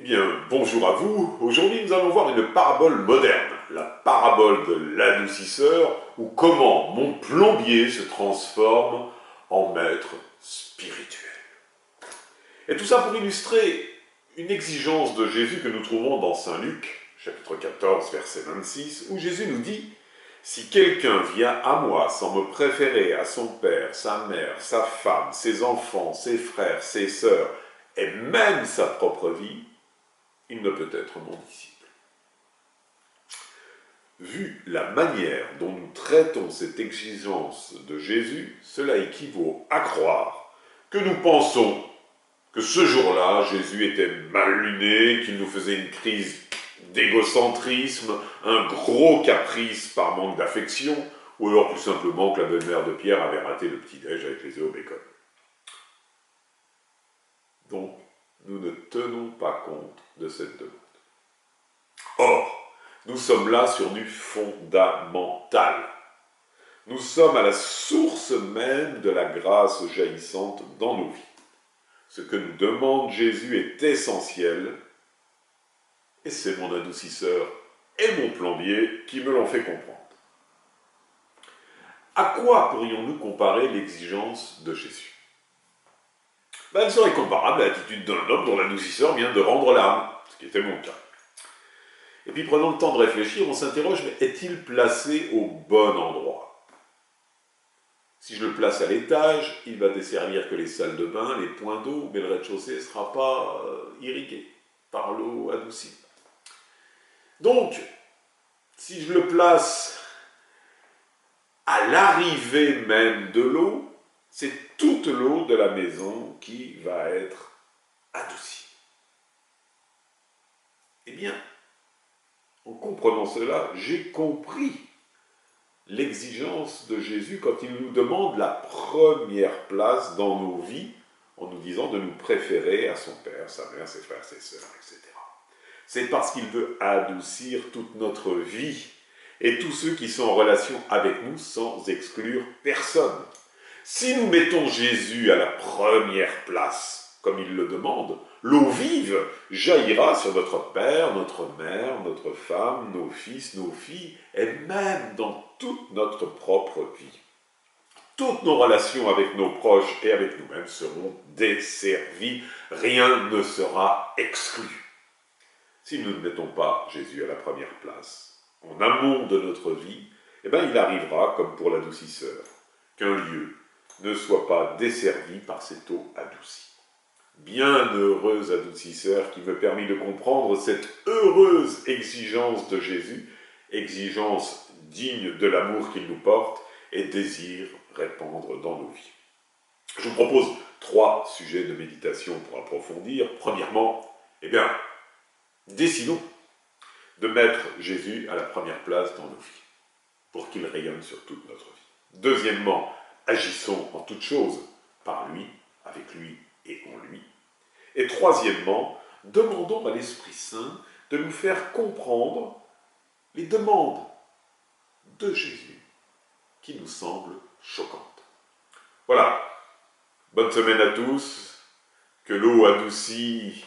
bien, bonjour à vous. Aujourd'hui, nous allons voir une parabole moderne, la parabole de l'adoucisseur, ou comment mon plombier se transforme en maître spirituel. Et tout ça pour illustrer une exigence de Jésus que nous trouvons dans Saint Luc, chapitre 14, verset 26, où Jésus nous dit « Si quelqu'un vient à moi sans me préférer à son père, sa mère, sa femme, ses enfants, ses frères, ses sœurs, et même sa propre vie, il ne peut être mon disciple. » Vu la manière dont nous traitons cette exigence de Jésus, cela équivaut à croire que nous pensons que ce jour-là, Jésus était mal luné, qu'il nous faisait une crise d'égocentrisme, un gros caprice par manque d'affection, ou alors tout simplement que la belle-mère de Pierre avait raté le petit-déj avec les œufs au bacon. Donc, nous ne tenons pas compte de cette demande. Or, nous sommes là sur du fondamental. Nous sommes à la source même de la grâce jaillissante dans nos vies. Ce que nous demande Jésus est essentiel, et c'est mon adoucisseur et mon plombier qui me l'ont fait comprendre. À quoi pourrions-nous comparer l'exigence de Jésus ? Elle serait comparable à l'attitude d'un homme dont l'adoucisseur vient de rendre l'âme, ce qui était mon cas. Et puis prenons le temps de réfléchir, on s'interroge, mais est-il placé au bon endroit ? Si je le place à l'étage, il va desservir que les salles de bain, les points d'eau, mais le rez-de-chaussée ne sera pas irrigué par l'eau adoucie. Donc, si je le place à l'arrivée même de l'eau, c'est toute l'eau de la maison qui va être adoucie. Eh bien, en comprenant cela, j'ai compris l'exigence de Jésus quand il nous demande la première place dans nos vies, en nous disant de nous préférer à son père, sa mère, ses frères, ses sœurs, etc. C'est parce qu'il veut adoucir toute notre vie et tous ceux qui sont en relation avec nous sans exclure personne. Si nous mettons Jésus à la première place, comme il le demande, l'eau vive jaillira sur notre père, notre mère, notre femme, nos fils, nos filles, et même dans toute notre propre vie. Toutes nos relations avec nos proches et avec nous-mêmes seront desservies, rien ne sera exclu. Si nous ne mettons pas Jésus à la première place, en amont de notre vie, eh bien il arrivera, comme pour l'adoucisseur, qu'un lieu ne soit pas desservi par cette eau adoucie. Bienheureux adoucisseur qui me permit de comprendre cette heureuse exigence de Jésus, exigence digne de l'amour qu'il nous porte et désire répandre dans nos vies. Je vous propose 3 sujets de méditation pour approfondir. Premièrement, décidons de mettre Jésus à la première place dans nos vies, pour qu'il rayonne sur toute notre vie. Deuxièmement, agissons en toutes choses, par lui, avec lui et en lui. Et troisièmement, demandons à l'Esprit Saint de nous faire comprendre les demandes de Jésus qui nous semblent choquantes. Voilà, bonne semaine à tous, que l'eau adoucie,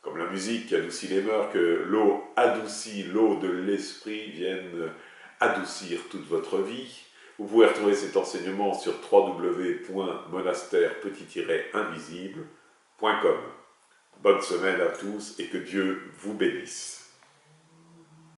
comme la musique qui adoucit les mœurs, que l'eau adoucie, l'eau de l'Esprit vienne adoucir toute votre vie. Vous pouvez retrouver cet enseignement sur www.monastère-invisible.com. Bonne semaine à tous et que Dieu vous bénisse.